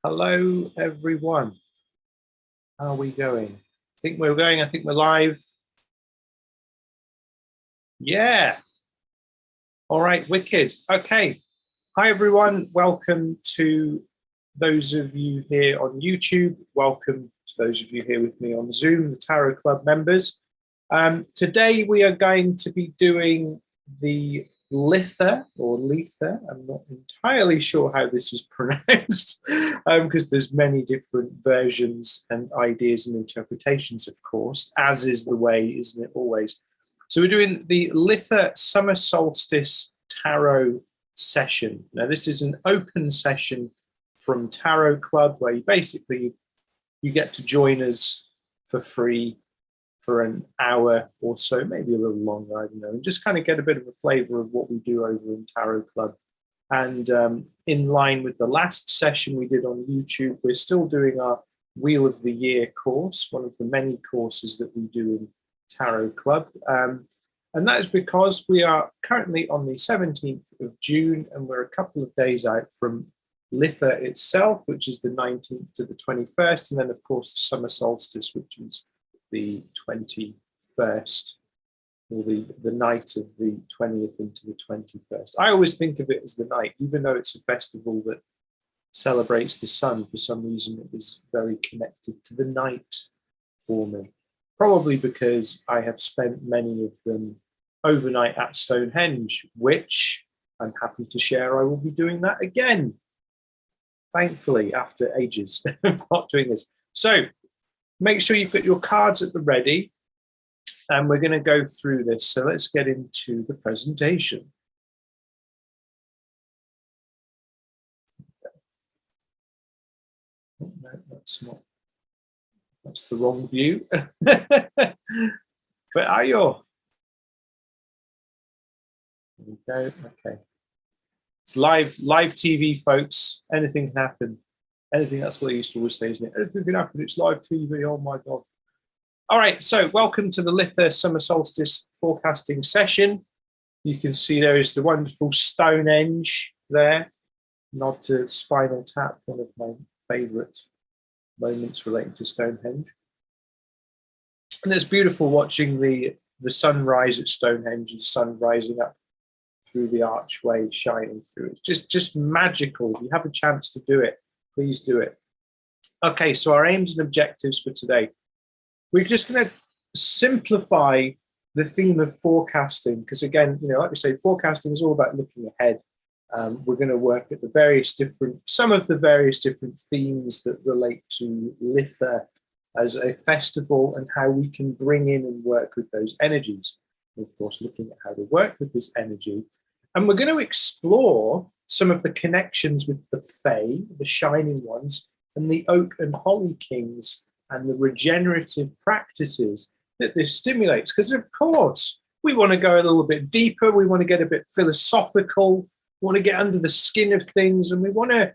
Hello, everyone. How are we going? I think we're live. Yeah. All right, wicked. Okay. Hi, everyone. Welcome to those of you here on YouTube. Welcome to those of you here with me on Zoom, the Tarot Club members. Today, we are going to be doing the Litha or Litha. I'm not entirely sure how this is pronounced because there's many different versions and ideas and interpretations, of course, as is the way, isn't it, always? So we're doing the Litha Summer Solstice Tarot session. Now, this is an open session from Tarot Club where you get to join us for free for an hour or so, maybe a little longer, I don't know, and just kind of get a bit of a flavor of what we do over in Tarot Club. And in line with the last session we did on YouTube, we're still doing our Wheel of the Year course, one of the many courses that we do in Tarot Club. And that is because we are currently on the 17th of June, and we're a couple of days out from Litha itself, which is the 19th to the 21st, and then, of course, the Summer Solstice, which is the 21st, or the night of the 20th into the 21st. I always think of it as the night, even though it's a festival that celebrates the sun. For some reason, it is very connected to the night for me. Probably because I have spent many of them overnight at Stonehenge, which I'm happy to share I will be doing that again, thankfully, after ages of not doing this. So make sure you've got your cards at the ready, and we're going to go through this. So let's get into the presentation. No, that's the wrong view. But are you? There we go. Okay. It's live TV, folks. Anything can happen. Anything, that's what I used to always say, isn't it? Anything can happen. It's live TV. Oh, my God. All right. So welcome to the Litha Summer Solstice forecasting session. You can see there is the wonderful Stonehenge there. Nod to Spinal Tap, one of my favourite moments relating to Stonehenge. And it's beautiful watching the sunrise at Stonehenge, the sun rising up through the archway, shining through. It's just magical. If you have a chance to do it, please do it. Okay, so our aims and objectives for today. We're just going to simplify the theme of forecasting, because again, like we say, forecasting is all about looking ahead. We're going to work at some of the various different themes that relate to Litha as a festival and how we can bring in and work with those energies. And of course, looking at how to work with this energy. And we're going to explore some of the connections with the Fae, the shining ones, and the Oak and Holly Kings, and the regenerative practices that this stimulates. Because, of course, we want to go a little bit deeper. We want to get a bit philosophical. We want to get under the skin of things. And we want to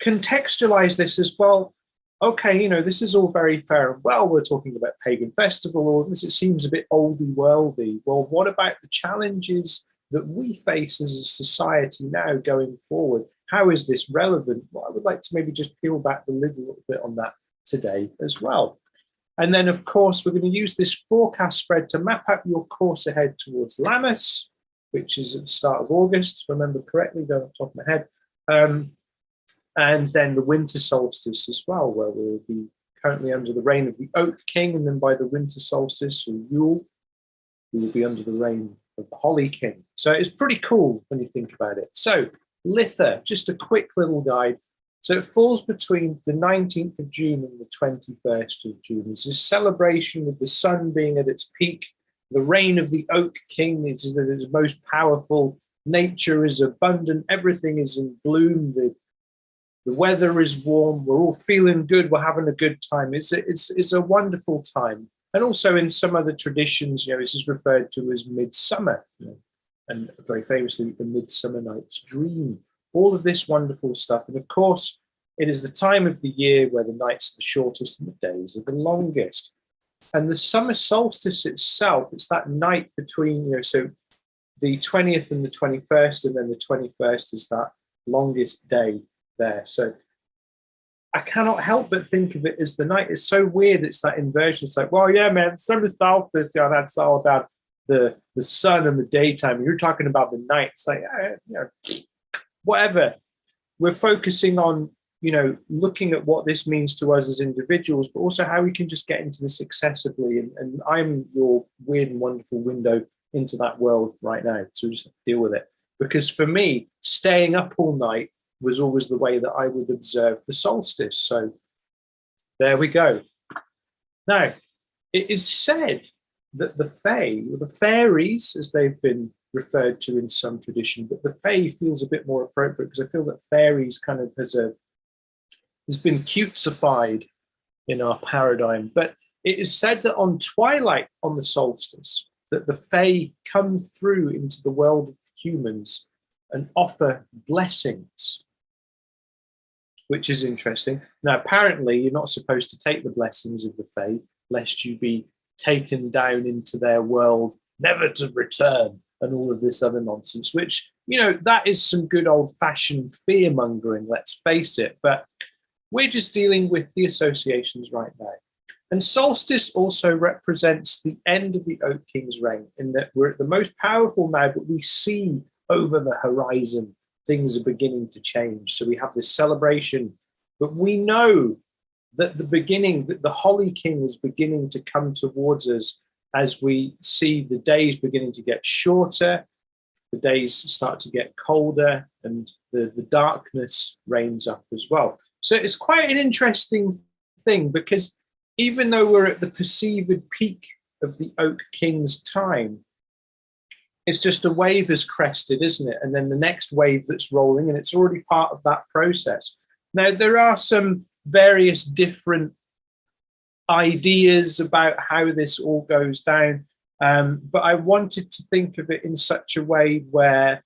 contextualize this as well. Okay, this is all very fair and well. We're talking about pagan festival, or this, it seems a bit oldie worldy. Well, what about the challenges that we face as a society now going forward? How is this relevant? Well, I would like to maybe just peel back the lid a little bit on that today as well. And then, of course, we're going to use this forecast spread to map out your course ahead towards Lammas, which is at the start of August, if I remember correctly, going off the top of my head. And then the Winter Solstice as well, where we'll be currently under the reign of the Oak King, and then by the Winter Solstice, or Yule, we will be under the reign of the Holly King. So it's pretty cool when you think about it. So Litha, just a quick little guide. So it falls between the 19th of June and the 21st of June. It's a celebration with the sun being at its peak. The reign of the Oak King is most powerful. Nature is abundant. Everything is in bloom. The weather is warm. We're all feeling good. We're having a good time. It's a wonderful time. And also in some other traditions, this is referred to as midsummer, and very famously, the Midsummer Night's Dream. All of this wonderful stuff. And of course, it is the time of the year where the nights are the shortest and the days are the longest. And the summer solstice itself, it's that night between, so the 20th and the 21st, and then the 21st is that longest day there. So I cannot help but think of it as the night. It's so weird. It's that inversion. It's like, well, yeah, man, summer solstice, yeah, that's all about the sun and the daytime. You're talking about the night. It's like, whatever. We're focusing on, looking at what this means to us as individuals, but also how we can just get into this successively. And I'm your weird and wonderful window into that world right now. So just deal with it. Because for me, staying up all night was always the way that I would observe the solstice. So there we go. Now, it is said that the Fae, or the fairies, as they've been referred to in some tradition, but the Fae feels a bit more appropriate because I feel that fairies kind of has been cutesified in our paradigm. But it is said that on twilight, on the solstice, that the Fae come through into the world of humans and offer blessings, which is interesting. Now, apparently, you're not supposed to take the blessings of the Fae, lest you be taken down into their world, never to return, and all of this other nonsense, which, that is some good old-fashioned fear-mongering, let's face it. But we're just dealing with the associations right now. And solstice also represents the end of the Oak King's reign, in that we're at the most powerful now, but we see over the horizon things are beginning to change. So we have this celebration, but we know that the Holly King is beginning to come towards us as we see the days beginning to get shorter, the days start to get colder, and the darkness reigns up as well. So it's quite an interesting thing, because even though we're at the perceived peak of the Oak King's time, it's just a wave has crested, isn't it? And then the next wave that's rolling, and it's already part of that process. Now, there are some various different ideas about how this all goes down, but I wanted to think of it in such a way where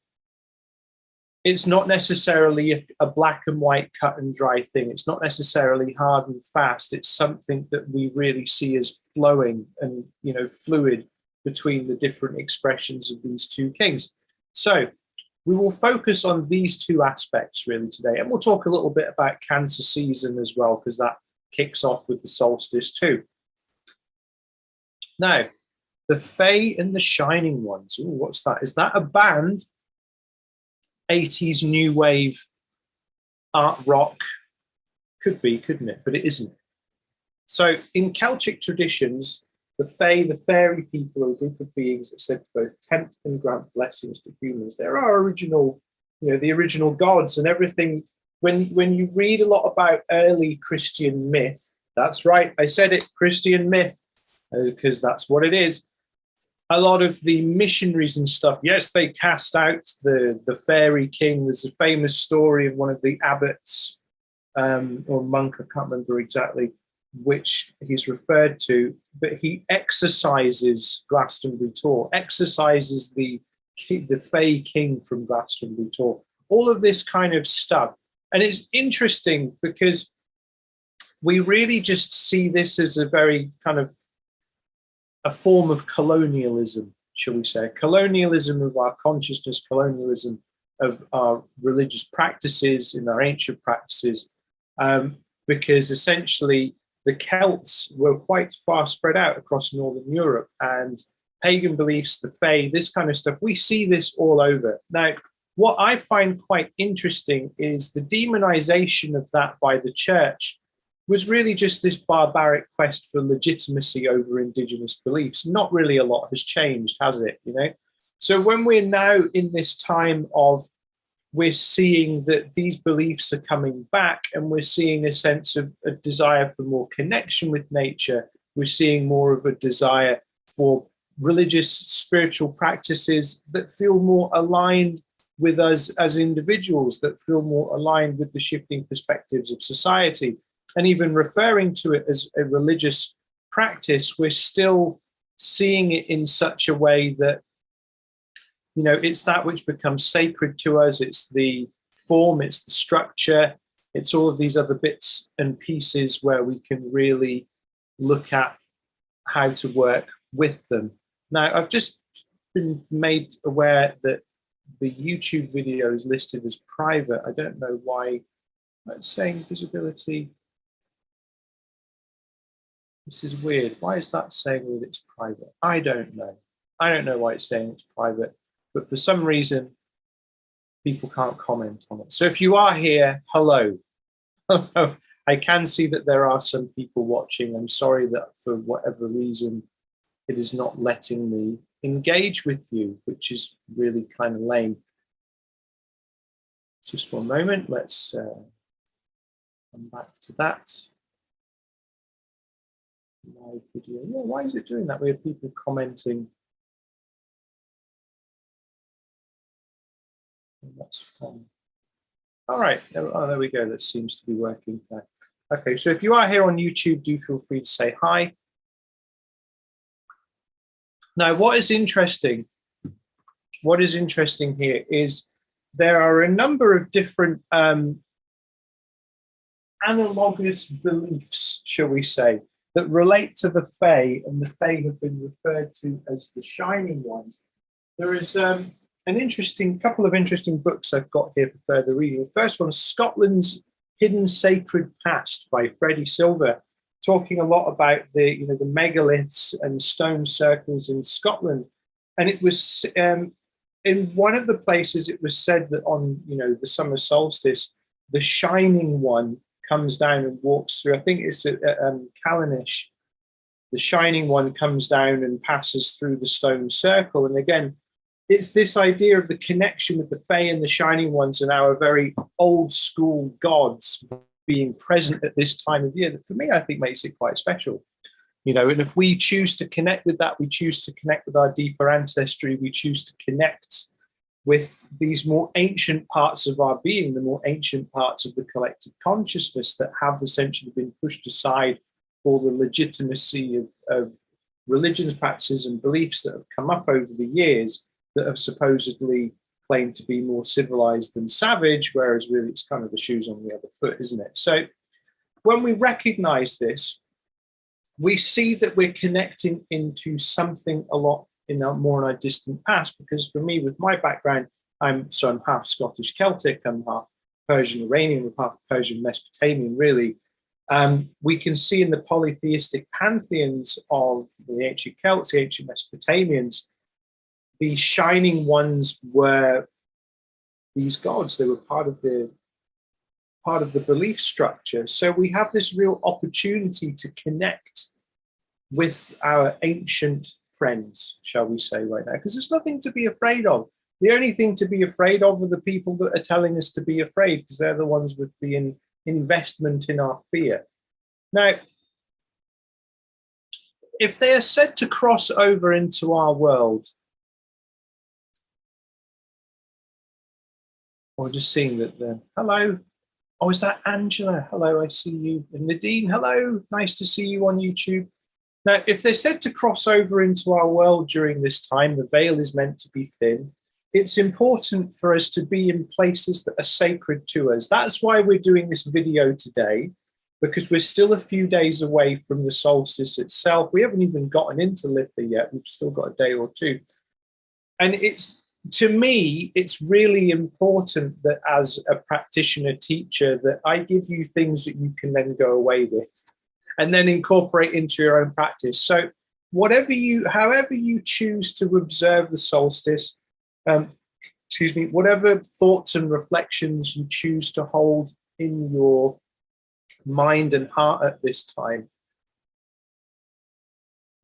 it's not necessarily a black and white cut and dry thing. It's not necessarily hard and fast. It's something that we really see as flowing and, fluid between the different expressions of these two kings. So we will focus on these two aspects really today. And we'll talk a little bit about Cancer season as well, because that kicks off with the solstice too. Now, the Fae and the Shining Ones. Ooh, what's that? Is that a band? 80s new wave art rock? Could be, couldn't it? But it isn't. So in Celtic traditions, the Fae, the fairy people, are a group of beings that said to both tempt and grant blessings to humans. There are original, the original gods and everything. When you read a lot about early Christian myth, that's right, I said it, Christian myth, because that's what it is. A lot of the missionaries and stuff, yes, they cast out the fairy king. There's a famous story of one of the abbots or monk, I can't remember exactly which he's referred to, but he exorcises Glastonbury Tor, exorcises the Fae king from Glastonbury Tor, all of this kind of stuff. And it's interesting because we really just see this as a very kind of a form of colonialism, shall we say, colonialism of our consciousness, colonialism of our religious practices, in our ancient practices, because essentially the Celts were quite far spread out across Northern Europe, and pagan beliefs, the Fae, this kind of stuff, we see this all over. Now, what I find quite interesting is the demonization of that by the church was really just this barbaric quest for legitimacy over indigenous beliefs. Not really a lot has changed, has it? So when we're now in this time of, we're seeing that these beliefs are coming back, and we're seeing a sense of a desire for more connection with nature. We're seeing more of a desire for religious, spiritual practices that feel more aligned with us as individuals, that feel more aligned with the shifting perspectives of society. And even referring to it as a religious practice, we're still seeing it in such a way that, it's that which becomes sacred to us. It's the form, it's the structure, it's all of these other bits and pieces where we can really look at how to work with them. Now, I've just been made aware that the YouTube video is listed as private. I don't know why it's saying visibility. This is weird. Why is that saying that it's private? I don't know. I don't know why it's saying it's private, but for some reason, people can't comment on it. So if you are here, hello. Hello. I can see that there are some people watching. I'm sorry that for whatever reason, it is not letting me engage with you, which is really kind of lame. Just one moment. Let's come back to that. Live video. Yeah, why is it doing that? We have people commenting. That's fun. All right. Oh, there we go. That seems to be working. Okay, so if you are here on YouTube, do feel free to say hi. Now, what is interesting here is there are a number of different analogous beliefs, shall we say, that relate to the Fae, and the Fae have been referred to as the Shining Ones. There is an couple of interesting books I've got here for further reading. The first one is Scotland's Hidden Sacred Past by Freddie Silver, talking a lot about the megaliths and stone circles in Scotland. And it was in one of the places it was said that on the summer solstice, the Shining One comes down and walks through. I think it's Callanish. The Shining One comes down and passes through the stone circle. And again, it's this idea of the connection with the Fae and the Shining Ones and our very old school gods being present at this time of year. That for me, I think makes it quite special. And if we choose to connect with that, we choose to connect with our deeper ancestry, we choose to connect with these more ancient parts of our being, the more ancient parts of the collective consciousness that have essentially been pushed aside for the legitimacy of religions, practices, and beliefs that have come up over the years that have supposedly claimed to be more civilized than savage, whereas really it's kind of the shoes on the other foot, isn't it? So when we recognize this, we see that we're connecting into something a lot more in our distant past, because for me, with my background, I'm half Scottish Celtic, I'm half Persian Iranian, I'm half Persian Mesopotamian, really. We can see in the polytheistic pantheons of the ancient Celts, the ancient Mesopotamians, the Shining Ones were these gods. They were part of the belief structure. So we have this real opportunity to connect with our ancient friends, shall we say, right now, because there's nothing to be afraid of. The only thing to be afraid of are the people that are telling us to be afraid, because they're the ones with the investment in our fear. Now, if they are said to cross over into our world, or just seeing that, hello, oh, is that Angela? Hello, I see you. And Nadine, hello, nice to see you on YouTube. Now, if they're said to cross over into our world during this time, the veil is meant to be thin. It's important for us to be in places that are sacred to us. That's why we're doing this video today, because we're still a few days away from the solstice itself. We haven't even gotten into Litha yet. We've still got a day or two. And to me, it's really important that as a practitioner teacher, that I give you things that you can then go away with and then incorporate into your own practice. So however you choose to observe the solstice, whatever thoughts and reflections you choose to hold in your mind and heart at this time,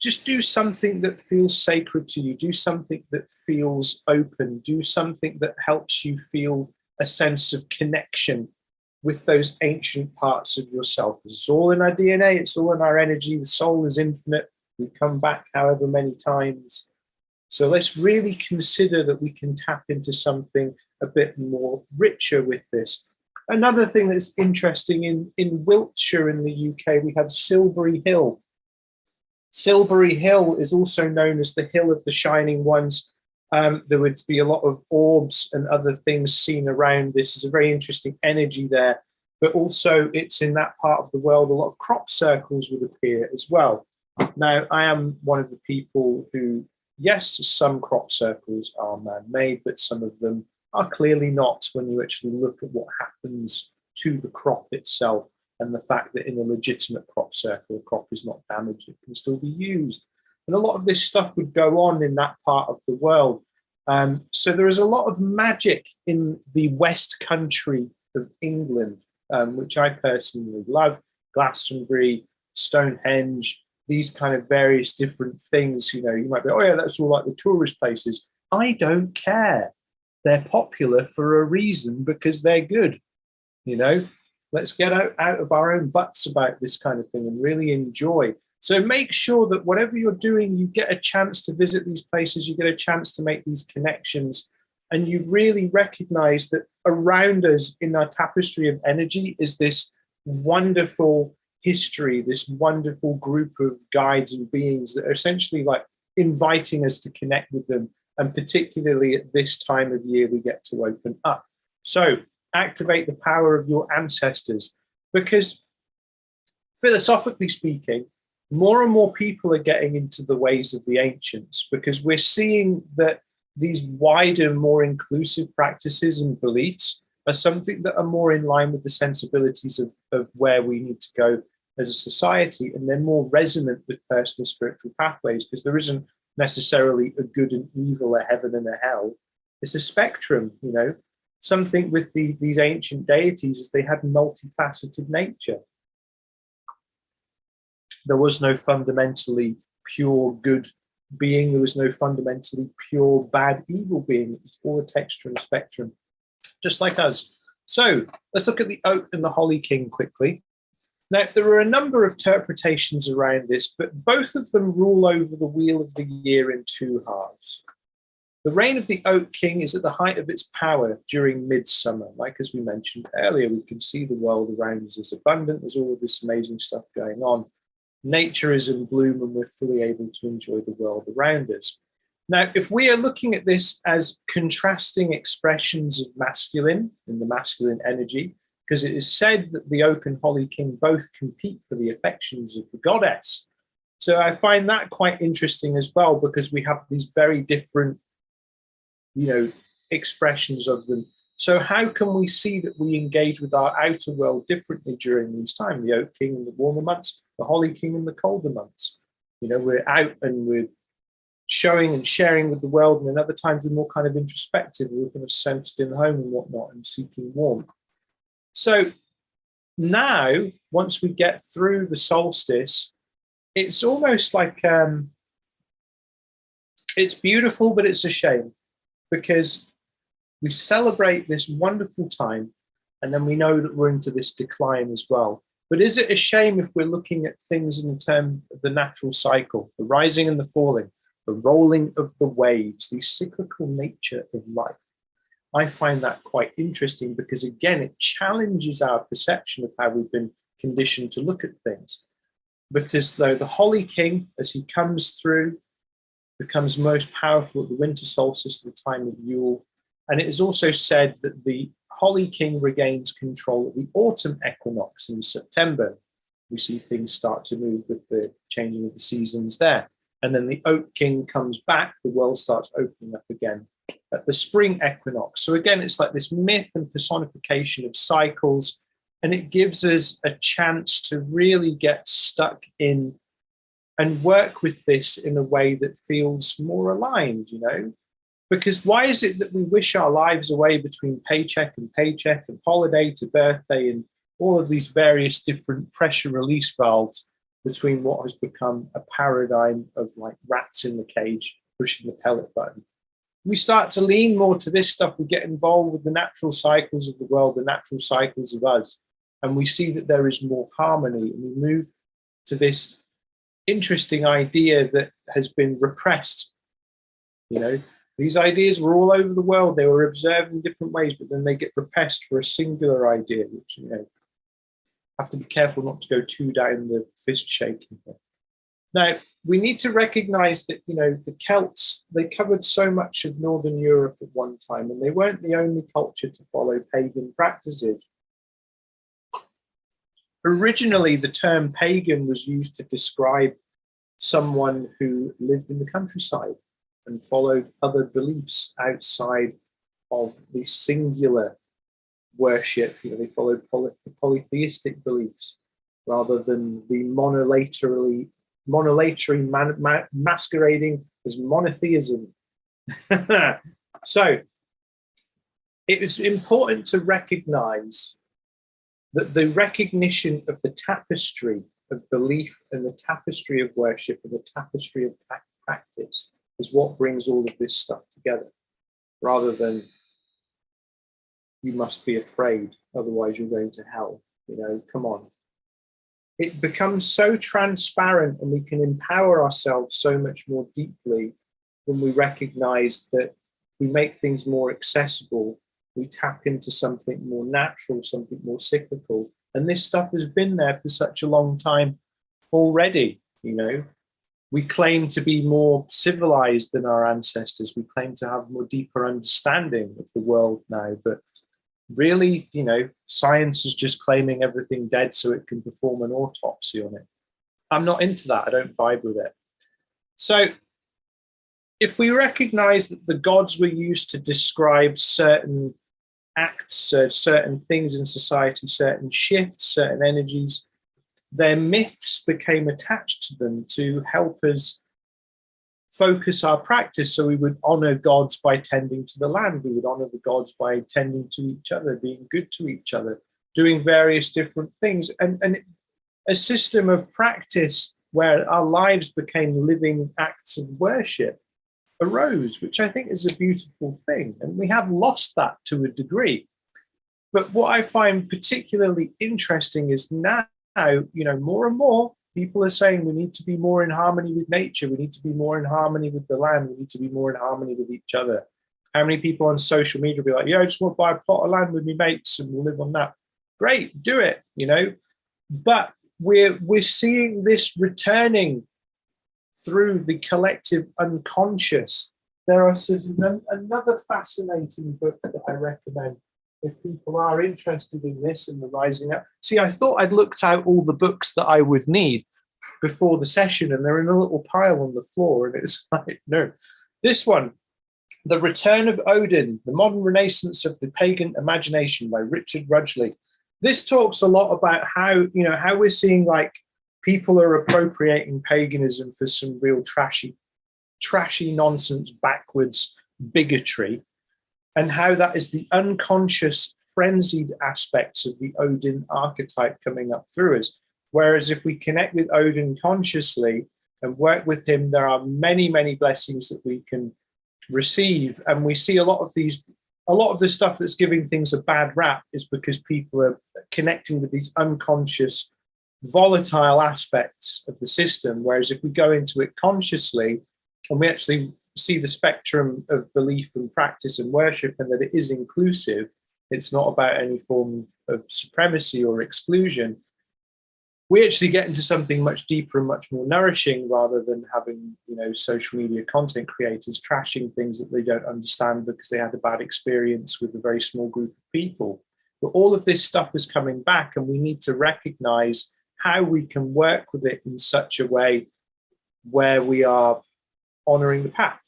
just do something that feels sacred to you. Do something that feels open. Do something that helps you feel a sense of connection with those ancient parts of yourself. It's all in our DNA. It's all in our energy. The soul is infinite. We come back however many times. So let's really consider that we can tap into something a bit more richer with this. Another thing that's interesting, in Wiltshire in the UK, we have Silbury Hill. Silbury Hill is also known as the Hill of the Shining Ones. There would be a lot of orbs and other things seen around this. There's a very interesting energy there, but also it's in that part of the world a lot of crop circles would appear as well. Now, I am one of the people who, yes, some crop circles are man-made, but some of them are clearly not when you actually look at what happens to the crop itself. and the fact that in a legitimate crop circle, a crop is not damaged, it can still be used. And a lot of this stuff would go on in that part of the world. So there is a lot of magic in the West Country of England, which I personally love. Glastonbury, Stonehenge, these kind of various different things. You know, you might be, oh yeah, that's all like the tourist places. I don't care. They're popular for a reason because they're good. You know, let's get out of our own butts about this kind of thing and really enjoy. So make sure that whatever you're doing, you get a chance to visit these places, you get a chance to make these connections, and you really recognize that around us in our tapestry of energy is this wonderful history, this wonderful group of guides and beings that are essentially like inviting us to connect with them. And particularly at this time of year, we get to open up. So activate the power of your ancestors, because philosophically speaking, more and more people are getting into the ways of the ancients, because we're seeing that these wider, more inclusive practices and beliefs are something that are more in line with the sensibilities of where we need to go as a society, and they're more resonant with personal spiritual pathways, because there isn't necessarily a good and evil, a heaven and a hell. It's a spectrum, you know. Something with these ancient deities is they had multifaceted nature. There was no fundamentally pure good being. There was no fundamentally pure bad evil being. It was all a texture and a spectrum, just like us. So let's look at the oak and the holly king quickly. Now, there are a number of interpretations around this, but both of them rule over the wheel of the year in two halves. The reign of the oak king is at the height of its power during midsummer. Like as we mentioned earlier, we can see the world around us is abundant. There's all of this amazing stuff going on. Nature is in bloom and we're fully able to enjoy the world around us. Now, if we are looking at this as contrasting expressions of masculine and the masculine energy, because it is said that the oak and holly king both compete for the affections of the goddess. So I find that quite interesting as well, because we have these very different, you know, expressions of them. So how can we see that we engage with our outer world differently during these times? The oak king in the warmer months, the holly king in the colder months. You know, we're out and we're showing and sharing with the world, and then other times we're more kind of introspective, we're kind of centered in the home and whatnot and seeking warmth. So now, once we get through the solstice, it's almost like it's beautiful, but it's a shame, because we celebrate this wonderful time and then we know that we're into this decline as well. But is it a shame if we're looking at things in terms of the natural cycle, the rising and the falling, the rolling of the waves, the cyclical nature of life? I find that quite interesting, because again, it challenges our perception of how we've been conditioned to look at things. Because though the holly king, as he comes through, becomes most powerful at the winter solstice at the time of Yule. And it is also said that the holly king regains control at the autumn equinox in September. We see things start to move with the changing of the seasons there. And then the oak king comes back, the world starts opening up again at the spring equinox. So again, it's like this myth and personification of cycles, and it gives us a chance to really get stuck in and work with this in a way that feels more aligned, you know? Because why is it that we wish our lives away between paycheck and holiday to birthday and all of these various different pressure release valves between what has become a paradigm of like rats in the cage pushing the pellet button? We start to lean more to this stuff. We get involved with the natural cycles of the world, the natural cycles of us, and we see that there is more harmony, and we move to this interesting idea that has been repressed. You know, these ideas were all over the world. They were observed in different ways, but then they get repressed for a singular idea, which, you know, have to be careful not to go too down the fist shaking thing. Now, we need to recognize that, you know, the Celts, they covered so much of Northern Europe at one time, and they weren't the only culture to follow pagan practices. Originally, the term pagan was used to describe someone who lived in the countryside and followed other beliefs outside of the singular worship. They followed the polytheistic beliefs rather than the monolatry masquerading as monotheism. So it is important to recognize that the recognition of the tapestry of belief and the tapestry of worship and the tapestry of practice is what brings all of this stuff together, rather than you must be afraid, otherwise you're going to hell. Come on. It becomes so transparent, and we can empower ourselves so much more deeply when we recognize that we make things more accessible. We tap into something more natural, something more cyclical. And this stuff has been there for such a long time already. We claim to be more civilized than our ancestors. We claim to have more deeper understanding of the world now. But really, science is just claiming everything dead so it can perform an autopsy on it. I'm not into that. I don't vibe with it. So if we recognize that the gods were used to describe certain acts, certain things in society, certain shifts, certain energies, their myths became attached to them to help us focus our practice. So we would honor gods by tending to the land. We would honor the gods by tending to each other, being good to each other, doing various different things. And a system of practice where our lives became living acts of worship arose, which I think is a beautiful thing. And we have lost that to a degree. But what I find particularly interesting is now, more and more people are saying we need to be more in harmony with nature. We need to be more in harmony with the land. We need to be more in harmony with each other. How many people on social media will be like, yeah, I just want to buy a plot of land with my mates and we'll live on that. Great, do it, But we're seeing this returning through the collective unconscious. There's another fascinating book that I recommend if people are interested in this and the rising up. See, I thought I'd looked out all the books that I would need before the session, and they're in a little pile on the floor, and it's like, no. This one, The Return of Odin, The Modern Renaissance of the Pagan Imagination by Richard Rudgley. This talks a lot about how we're seeing like people are appropriating paganism for some real trashy nonsense, backwards bigotry, and how that is the unconscious, frenzied aspects of the Odin archetype coming up through us. Whereas if we connect with Odin consciously and work with him, there are many, many blessings that we can receive. And we see a lot of the stuff that's giving things a bad rap is because people are connecting with these unconscious, volatile aspects of the system. Whereas if we go into it consciously and we actually see the spectrum of belief and practice and worship, and that it is inclusive, it's not about any form of supremacy or exclusion, we actually get into something much deeper and much more nourishing, rather than having social media content creators trashing things that they don't understand because they had a bad experience with a very small group of people. But all of this stuff is coming back, and we need to recognize how we can work with it in such a way where we are honoring the path.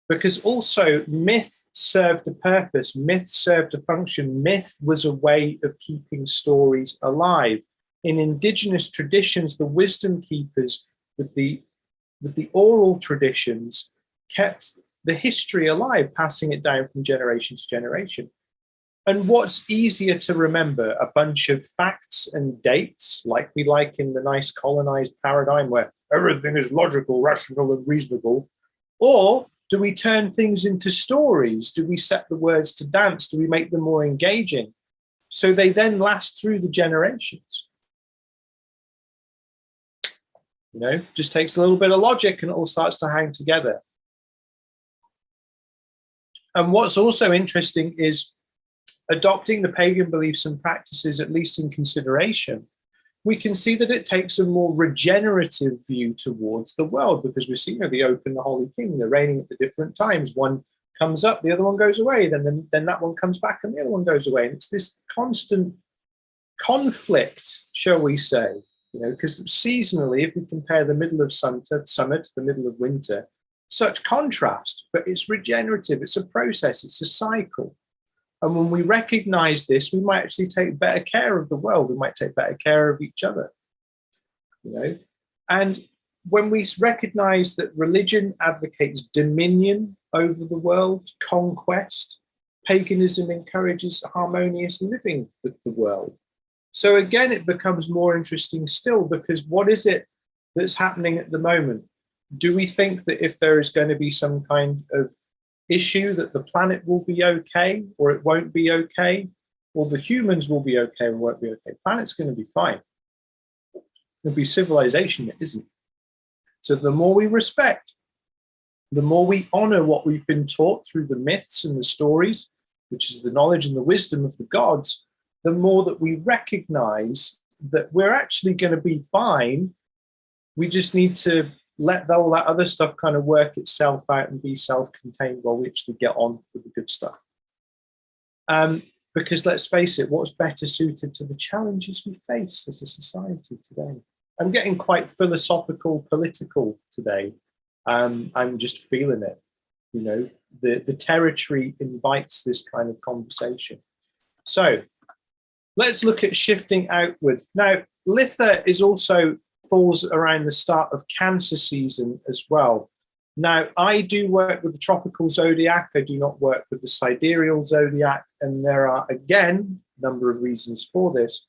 Because also myth served a purpose, myth served a function. Myth was a way of keeping stories alive. In indigenous traditions, the wisdom keepers with the oral traditions kept the history alive, passing it down from generation to generation. And what's easier to remember, a bunch of facts and dates, like we like in the nice colonized paradigm where everything is logical, rational, and reasonable? Or do we turn things into stories? Do we set the words to dance? Do we make them more engaging so they then last through the generations? Just takes a little bit of logic and it all starts to hang together. And what's also interesting is adopting the pagan beliefs and practices, at least in consideration, we can see that it takes a more regenerative view towards the world, because we see the open, the Holy King, they're reigning at the different times. One comes up, the other one goes away, then that one comes back and the other one goes away. And it's this constant conflict, shall we say, because seasonally, if we compare the middle of summer to the middle of winter, such contrast, but it's regenerative, it's a process, it's a cycle. And when we recognize this, we might actually take better care of the world. We might take better care of each other, you know. And when we recognize that religion advocates dominion over the world, conquest, paganism encourages harmonious living with the world. So again, it becomes more interesting still, because what is it that's happening at the moment? Do we think that if there is going to be some kind of issue that the planet will be okay, or it won't be okay, or the humans will be okay or won't be okay? Planet's going to be fine. There'll be civilization that isn't. So the more we respect, the more we honor what we've been taught through the myths and the stories, which is the knowledge and the wisdom of the gods, the more that we recognize that we're actually going to be fine. We just need to let all that other stuff kind of work itself out and be self-contained while we actually get on with the good stuff. Because let's face it, what's better suited to the challenges we face as a society today? I'm getting quite philosophical, political today. I'm just feeling it. You know, the territory invites this kind of conversation. So let's look at shifting outward. Now, Litha is also falls around the start of Cancer season as well. Now, I do work with the tropical zodiac. I do not work with the sidereal zodiac. And there are, again, a number of reasons for this.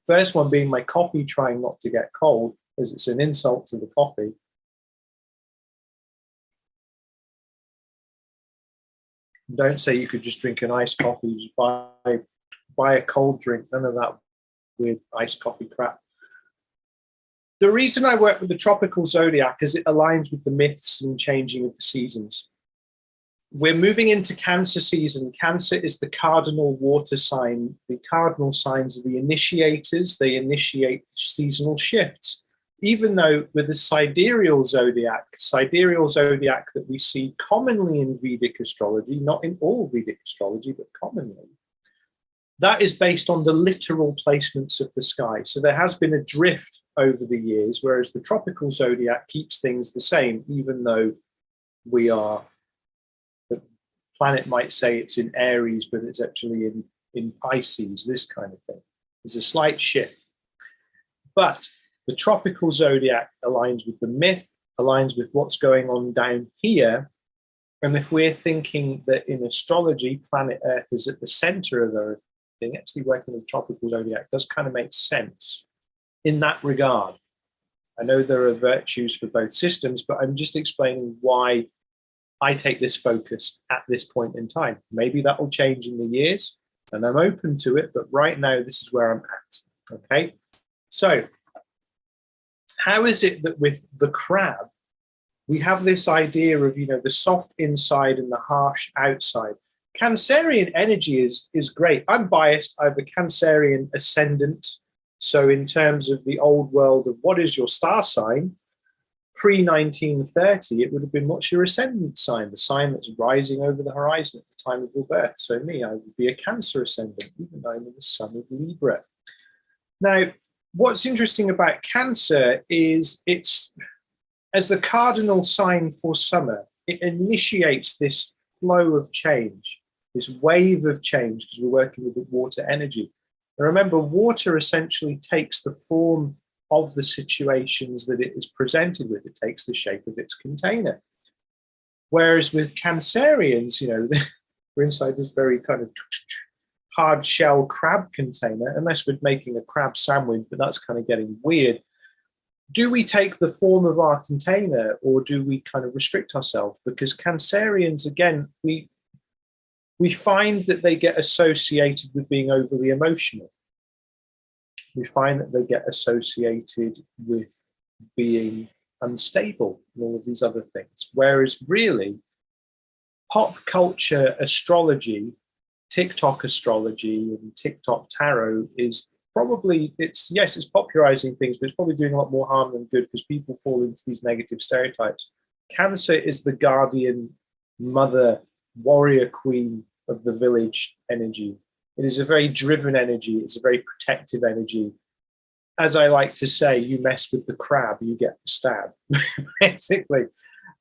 First one being my coffee trying not to get cold, as it's an insult to the coffee. Don't say you could just drink an iced coffee, just buy a cold drink, none of that weird iced coffee crap. The reason I work with the tropical zodiac is it aligns with the myths and changing of the seasons. We're moving into Cancer season. Cancer is the cardinal water sign. The cardinal signs are the initiators. They initiate seasonal shifts. Even though with the sidereal zodiac that we see commonly in Vedic astrology, not in all Vedic astrology, but commonly, that is based on the literal placements of the sky. So there has been a drift over the years, whereas the tropical zodiac keeps things the same, even though the planet might say it's in Aries, but it's actually in Pisces, this kind of thing. There's a slight shift. But the tropical zodiac aligns with the myth, aligns with what's going on down here. And if we're thinking that in astrology, planet Earth is at the center of everything, actually working with tropical zodiac does kind of make sense in that regard. I know there are virtues for both systems, but I'm just explaining why I take this focus at this point in time. Maybe that will change in the years, and I'm open to it, but right now, this is where I'm at, okay? So, how is it that with the crab, we have this idea of, you know, the soft inside and the harsh outside? Cancerian energy is great. I'm biased. I have a Cancerian ascendant. So in terms of the old world of what is your star sign, pre-1930, it would have been what's your ascendant sign, the sign that's rising over the horizon at the time of your birth. So me, I would be a Cancer ascendant, even though I'm in the sun of Libra. Now, what's interesting about Cancer is it's, as the cardinal sign for summer, it initiates this flow of change, this wave of change, because we're working with the water energy. And remember, water essentially takes the form of the situations that it is presented with. It takes the shape of its container. Whereas with Cancerians, you know, we're inside this very kind of hard shell crab container, unless we're making a crab sandwich, but that's kind of getting weird. Do we take the form of our container, or do we kind of restrict ourselves? Because Cancerians, again, we find that they get associated with being overly emotional. We find that they get associated with being unstable and all of these other things. Whereas really, pop culture astrology, TikTok astrology and TikTok tarot is probably, it's popularizing things, but it's probably doing a lot more harm than good because people fall into these negative stereotypes. Cancer is the guardian, mother, warrior queen of the village energy. It is a very driven energy. It's a very protective energy. As I like to say, you mess with the crab, you get the stab, basically.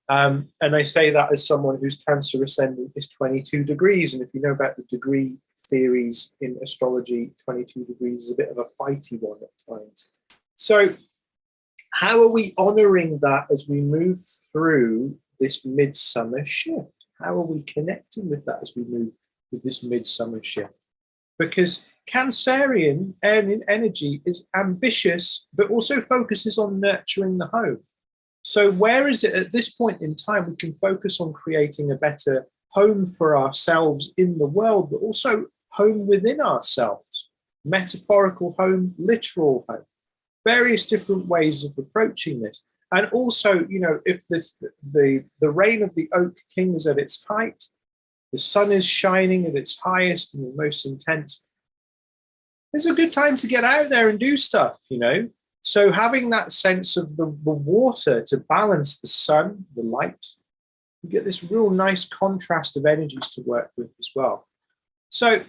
And I say that as someone whose Cancer ascendant is 22 degrees. And if you know about the degree theories in astrology, 22 degrees is a bit of a fighty one at times. So how are we honoring that as we move through this midsummer shift? How are we connecting with that as we move with this midsummer shift? Because Cancerian energy is ambitious, but also focuses on nurturing the home. So where is it at this point in time we can focus on creating a better home for ourselves in the world, but also home within ourselves, metaphorical home, literal home, various different ways of approaching this. And also, you know, if the reign of the Oak King is at its height, the sun is shining at its highest and the most intense, it's a good time to get out there and do stuff, you know. So having that sense of the water to balance the sun, the light, you get this real nice contrast of energies to work with as well. So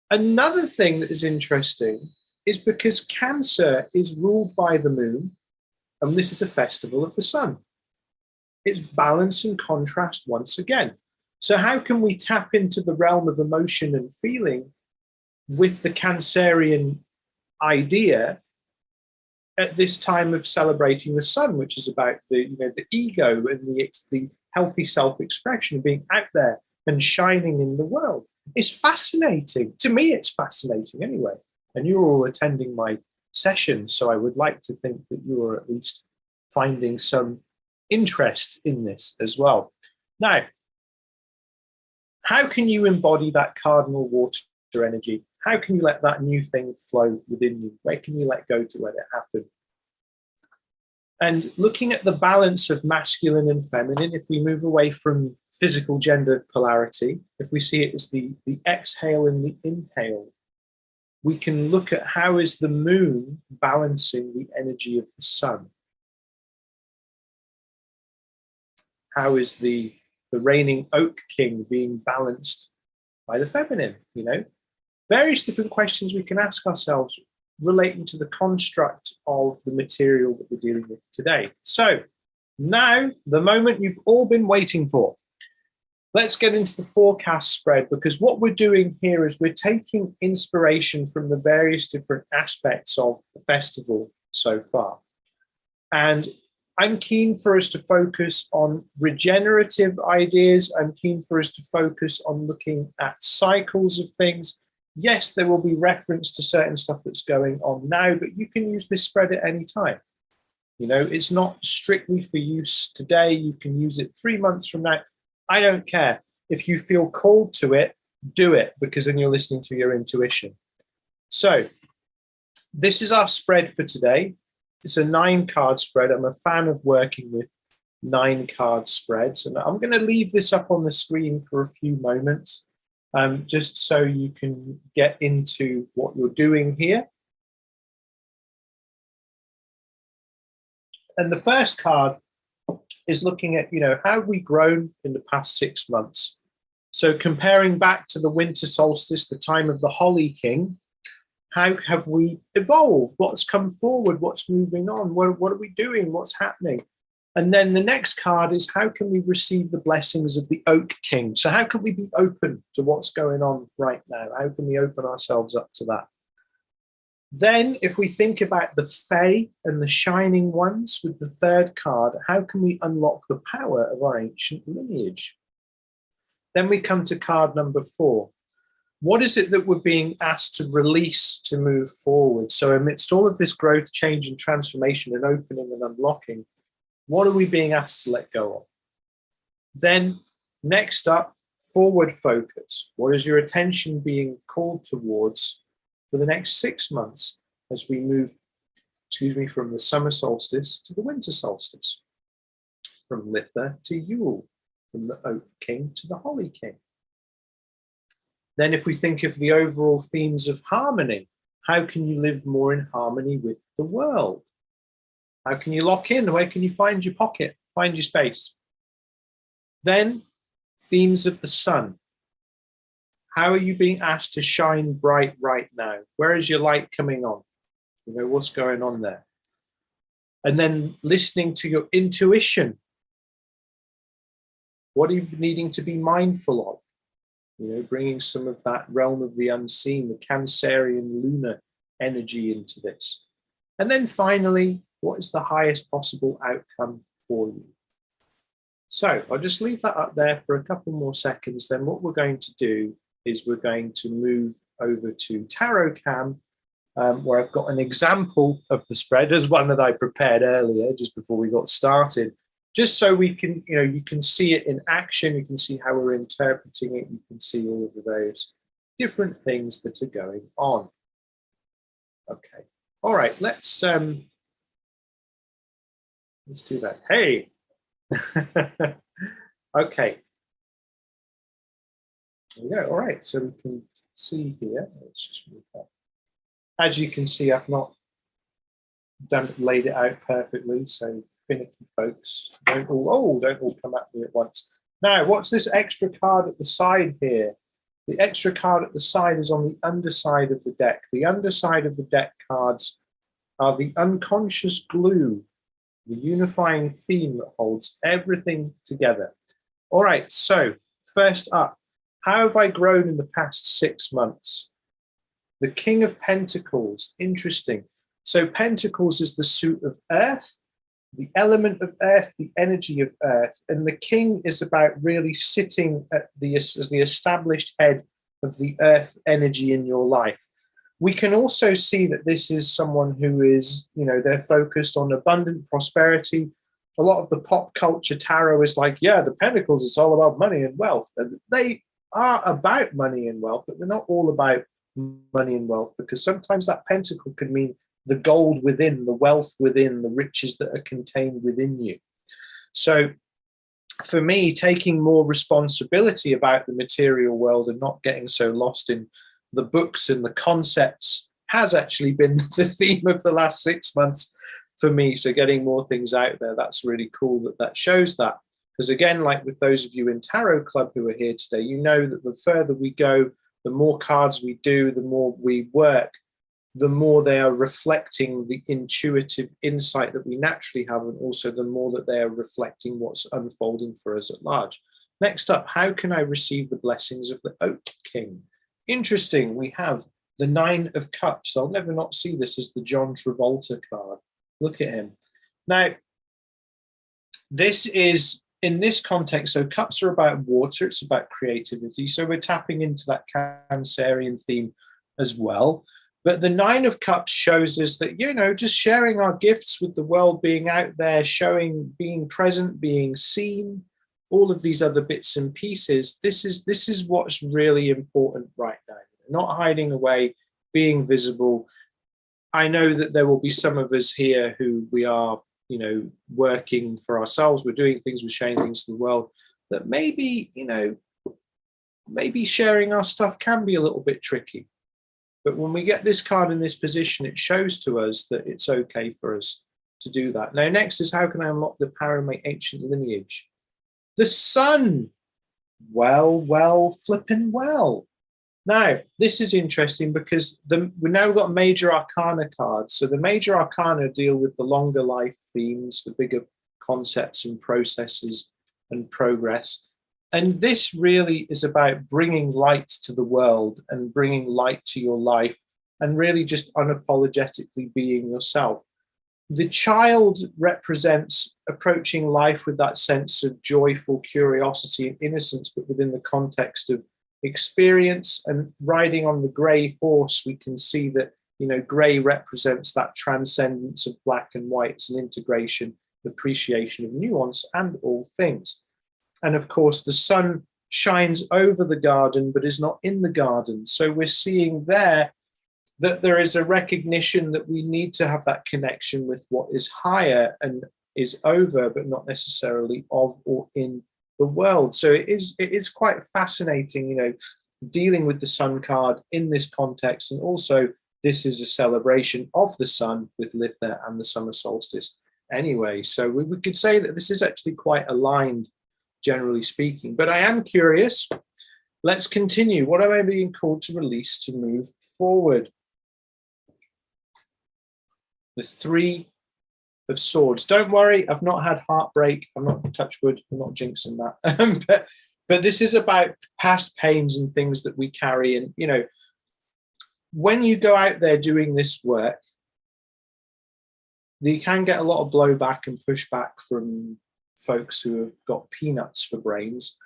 another thing that is interesting is because Cancer is ruled by the moon, and this is a festival of the sun. It's balance and contrast once again. So how can we tap into the realm of emotion and feeling with the Cancerian idea at this time of celebrating the sun, which is about the ego and the healthy self-expression of being out there and shining in the world? It's fascinating. To me, it's fascinating anyway. And you're all attending my session, so I would like to think that you are at least finding some interest in this as well. Now, how can you embody that cardinal water energy? How can you let that new thing flow within you? Where can you let go to let it happen? And looking at the balance of masculine and feminine, if we move away from physical gender polarity, if we see it as the exhale and the inhale, we can look at how is the moon balancing the energy of the sun? How is the reigning Oak King being balanced by the feminine, you know? Various different questions we can ask ourselves relating to the construct of the material that we're dealing with today. So now, the moment you've all been waiting for. Let's get into the forecast spread, because what we're doing here is we're taking inspiration from the various different aspects of the festival so far. And I'm keen for us to focus on regenerative ideas. I'm keen for us to focus on looking at cycles of things. Yes, there will be reference to certain stuff that's going on now, but you can use this spread at any time. You know, it's not strictly for use today. You can use it 3 months from now. I don't care. If you feel called to it, do it, because then you're listening to your intuition. So this is our spread for today. It's a 9-card spread. I'm a fan of working with 9-card spreads. And I'm going to leave this up on the screen for a few moments, just so you can get into what you're doing here. And the first card is looking at, you know, how have we grown in the past 6 months? So comparing back to the winter solstice, the time of the Holly King, how have we evolved? What's come forward? What's moving on? What are we doing? What's happening? And then the next card is how can we receive the blessings of the Oak King? So how can we be open to what's going on right now? How can we open ourselves up to that? Then if we think about the Fae and the Shining Ones with the third card, how can we unlock the power of our ancient lineage? Then we come to card number 4. What is it that we're being asked to release to move forward? So amidst all of this growth, change and transformation and opening and unlocking, what are we being asked to let go of? Then next up, forward focus. What is your attention being called towards for the next 6 months as we move, from the summer solstice to the winter solstice, from Litha to Yule, from the Oak King to the Holly King? Then if we think of the overall themes of harmony, how can you live more in harmony with the world? How can you lock in? Where can you find your pocket, find your space? Then themes of the sun. How are you being asked to shine bright right now? Where is your light coming on? You know, what's going on there? And then listening to your intuition. What are you needing to be mindful of? You know, bringing some of that realm of the unseen, the Cancerian lunar energy into this. And then finally, what is the highest possible outcome for you? So I'll just leave that up there for a couple more seconds. Then what we're going to do is we're going to move over to Tarot Cam, where I've got an example of the spread. There's one that I prepared earlier just before we got started, just so we can, you know, you can see it in action. You can see how we're interpreting it. You can see all of the various different things that are going on. Okay. All right. Let's do that. Hey. Okay. There we go. All right. So we can see here. Let's just move that. As you can see, I've not laid it out perfectly. So finicky folks, don't all come at me at once. Now, what's this extra card at the side here? The extra card at the side is on the underside of the deck. The underside of the deck cards are the unconscious glue, the unifying theme that holds everything together. All right, so first up, how have I grown in the past 6 months? The King of Pentacles, interesting. So Pentacles is the suit of earth, the element of earth, the energy of earth, and the king is about really sitting at as the established head of the earth energy in your life. We can also see that this is someone who is, you know, they're focused on abundant prosperity. A lot of the pop culture tarot is like, yeah, the pentacles, it's all about money and wealth. And they are about money and wealth, but they're not all about money and wealth, because sometimes that pentacle could mean the gold within, the wealth within, the riches that are contained within you. So for me, taking more responsibility about the material world and not getting so lost in the books and the concepts has actually been the theme of the last 6 months for me. So getting more things out there, that's really cool that shows that. Because again, like with those of you in Tarot Club who are here today, you know that the further we go, the more cards we do, the more we work, the more they are reflecting the intuitive insight that we naturally have, and also the more that they are reflecting what's unfolding for us at large. Next up, how can I receive the blessings of the Oak King? Interesting, we have the 9 of Cups. I'll never not see this as the John Travolta card. Look at him. Now, this is, in this context, so cups are about water, it's about creativity. So we're tapping into that Cancerian theme as well. But the 9 of Cups shows us that, you know, just sharing our gifts with the world, being out there, showing, being present, being seen, all of these other bits and pieces. This is what's really important right now. Not hiding away, being visible. I know that there will be some of us here who we are, you know, working for ourselves. We're doing things, we're sharing things to the world that maybe, you know, maybe sharing our stuff can be a little bit tricky. But when we get this card in this position, it shows to us that it's okay for us to do that. Now, next is how can I unlock the power of my ancient lineage? The Sun. Well, flipping well. Now, this is interesting because we now got major arcana cards. So the major arcana deal with the longer life themes, the bigger concepts and processes and progress. And this really is about bringing light to the world and bringing light to your life and really just unapologetically being yourself. The child represents approaching life with that sense of joyful curiosity and innocence, but within the context of experience. And riding on the grey horse, we can see that, you know, grey represents that transcendence of black and white. It's an integration, appreciation of nuance and all things. And of course, the sun shines over the garden, but is not in the garden. So we're seeing there that there is a recognition that we need to have that connection with what is higher and is over, but not necessarily of or in the world. So it is quite fascinating, you know, dealing with the sun card in this context. And also, this is a celebration of the sun with Litha and the summer solstice anyway. So we could say that this is actually quite aligned, generally speaking. But I am curious. Let's continue. What am I being called to release to move forward? The 3 of Swords. Don't worry, I've not had heartbreak. I'm not, touch wood, I'm not jinxing that. But this is about past pains and things that we carry. And, you know, when you go out there doing this work, you can get a lot of blowback and pushback from folks who have got peanuts for brains.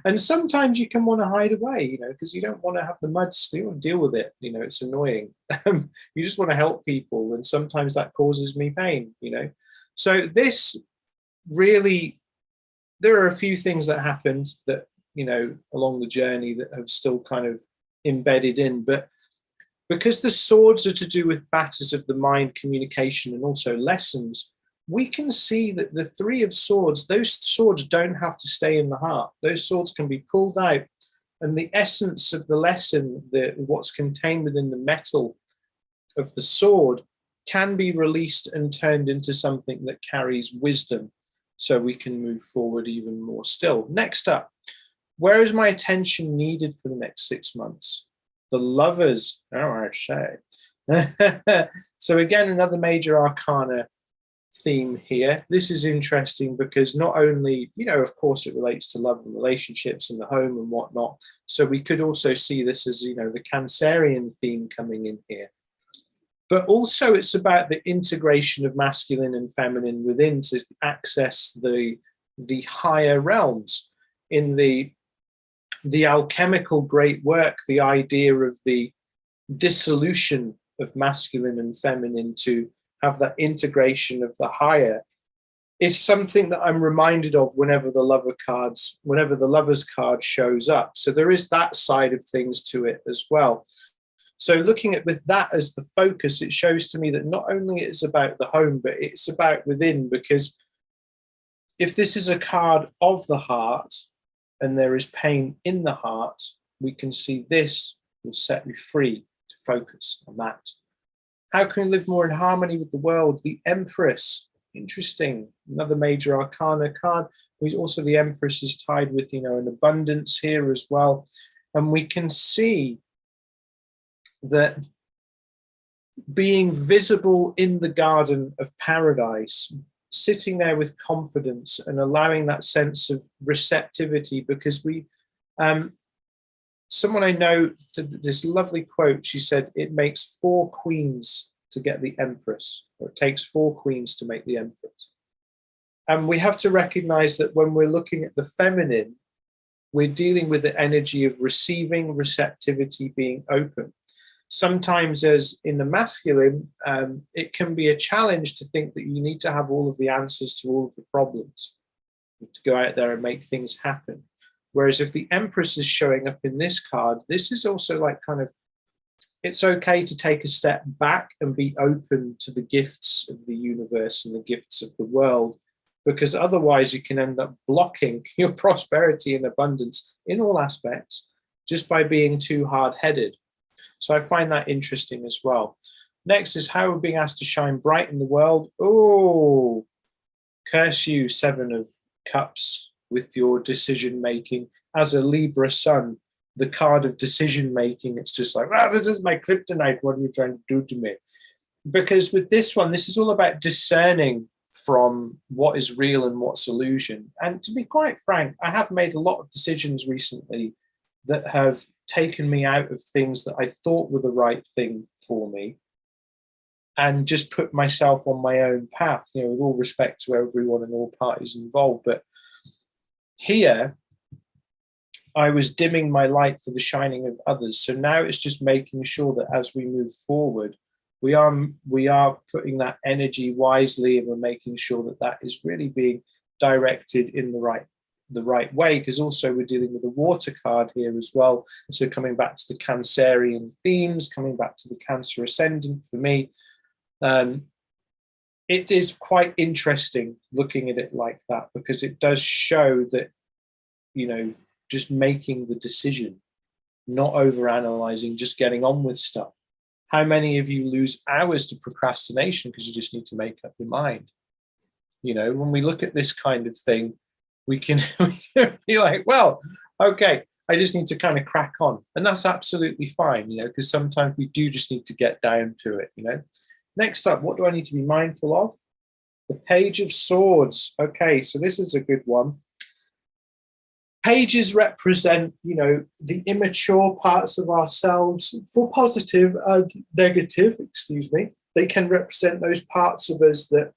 And sometimes you can want to hide away, you know, because you don't want to have the mud still deal with it. You know, it's annoying. You just want to help people. And sometimes that causes me pain, you know. So this really, there are a few things that happened that, you know, along the journey that have still kind of embedded in. But because the swords are to do with matters of the mind, communication, and also lessons, we can see that the Three of Swords, those swords don't have to stay in the heart. Those swords can be pulled out, and the essence of the lesson, what's contained within the metal of the sword, can be released and turned into something that carries wisdom, so we can move forward even more still. Next up, where is my attention needed for the next 6 months? The Lovers, I say. So again, another major arcana theme here. This is interesting because not only, you know, of course, it relates to love and relationships and the home and whatnot. So we could also see this as, you know, the Cancerian theme coming in here. But also it's about the integration of masculine and feminine within to access the higher realms. In the alchemical great work, the idea of the dissolution of masculine and feminine to have that integration of the higher is something that I'm reminded of whenever the Lovers card shows up. So there is that side of things to it as well. So looking at with that as the focus, it shows to me that not only it's about the home, but it's about within, because if this is a card of the heart and there is pain in the heart, we can see this will set me free to focus on that. How can we live more in harmony with the world? The Empress, interesting, another major arcana card. Also the Empress is tied with, you know, an abundance here as well. And we can see that being visible in the garden of paradise, sitting there with confidence and allowing that sense of receptivity, because someone I know, this lovely quote, she said, it makes 4 queens to get the Empress, or it takes 4 queens to make the Empress. And we have to recognize that when we're looking at the feminine, we're dealing with the energy of receiving, receptivity, being open. Sometimes, as in the masculine, it can be a challenge to think that you need to have all of the answers to all of the problems, to go out there and make things happen. Whereas if the Empress is showing up in this card, this is also like kind of, it's okay to take a step back and be open to the gifts of the universe and the gifts of the world, because otherwise you can end up blocking your prosperity and abundance in all aspects just by being too hard-headed. So I find that interesting as well. Next is how we're being asked to shine bright in the world. Oh, curse you, 7 of Cups, with your decision making. As a Libra sun, the card of decision making, it's just like, this is my kryptonite. What are you trying to do to me? Because with this one, this is all about discerning from what is real and what's illusion. And to be quite frank, I have made a lot of decisions recently that have taken me out of things that I thought were the right thing for me, and just put myself on my own path, you know, with all respect to everyone and all parties involved. But here, I was dimming my light for the shining of others. So now it's just making sure that as we move forward, we are putting that energy wisely, and we're making sure that that is really being directed in the right way, because also we're dealing with a water card here as well. So coming back to the Cancerian themes, coming back to the Cancer ascendant for me, it is quite interesting looking at it like that, because it does show that, you know, just making the decision, not overanalyzing, just getting on with stuff. How many of you lose hours to procrastination because you just need to make up your mind? You know, when we look at this kind of thing, we can be like, well, okay, I just need to kind of crack on. And that's absolutely fine, you know, because sometimes we do just need to get down to it, you know. Next up, what do I need to be mindful of? The Page of Swords. Okay, so this is a good one. Pages represent, the immature parts of ourselves, for positive and negative, excuse me. They can represent those parts of us that,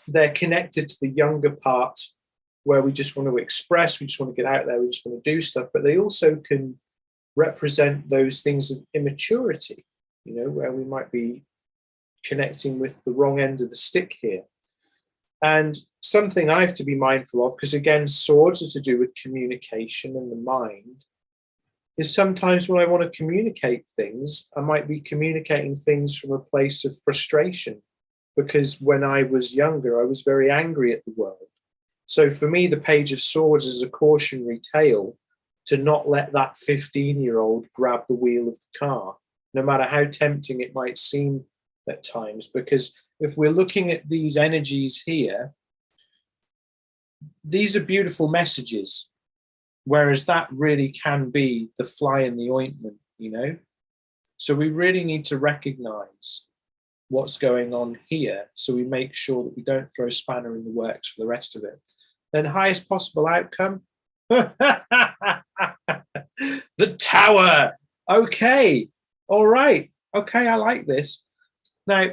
they're connected to the younger part where we just want to express, we just want to get out there, we just want to do stuff. But they also can represent those things of immaturity, where we might be connecting with the wrong end of the stick here. And something I have to be mindful of, because again, swords are to do with communication and the mind, is sometimes when I want to communicate things, I might be communicating things from a place of frustration, because when I was younger, I was very angry at the world. So for me, the Page of Swords is a cautionary tale to not let that 15-year-old grab the wheel of the car, no matter how tempting it might seem at times. Because if we're looking at these energies here, these are beautiful messages, whereas that really can be the fly in the ointment, So we really need to recognize what's going on here, so we make sure that we don't throw a spanner in the works for the rest of it. Then highest possible outcome. The Tower. Okay. All right. Okay, I like this. Now,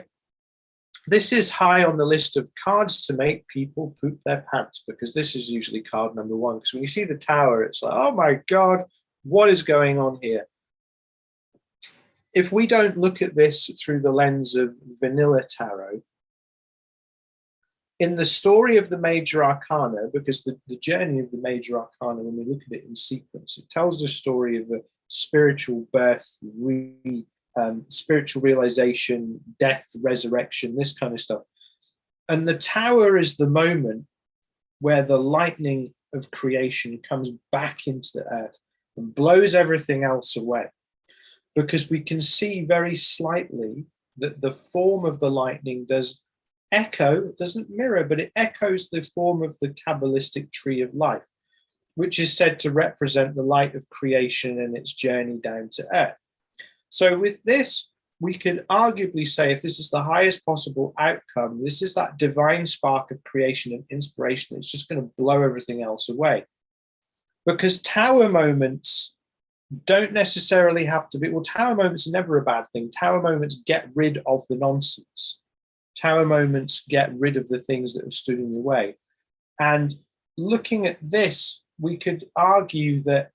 this is high on the list of cards to make people poop their pants, because this is usually card number one. Because when you see the Tower, it's like, oh my God, what is going on here? If we don't look at this through the lens of vanilla tarot, in the story of the major arcana, because the journey of the major arcana, when we look at it in sequence, it tells the story of a spiritual birth, spiritual realization, death, resurrection, this kind of stuff. And the Tower is the moment where the lightning of creation comes back into the earth and blows everything else away. Because we can see very slightly that the form of the lightning does echo, it doesn't mirror, but it echoes the form of the Kabbalistic tree of life, which is said to represent the light of creation and its journey down to earth. So with this, we could arguably say, if this is the highest possible outcome, this is that divine spark of creation and inspiration that's just going to blow everything else away. Because Tower moments don't necessarily have to be, well, Tower moments are never a bad thing. Tower moments get rid of the nonsense. Tower moments get rid of the things that have stood in your way. And looking at this, we could argue that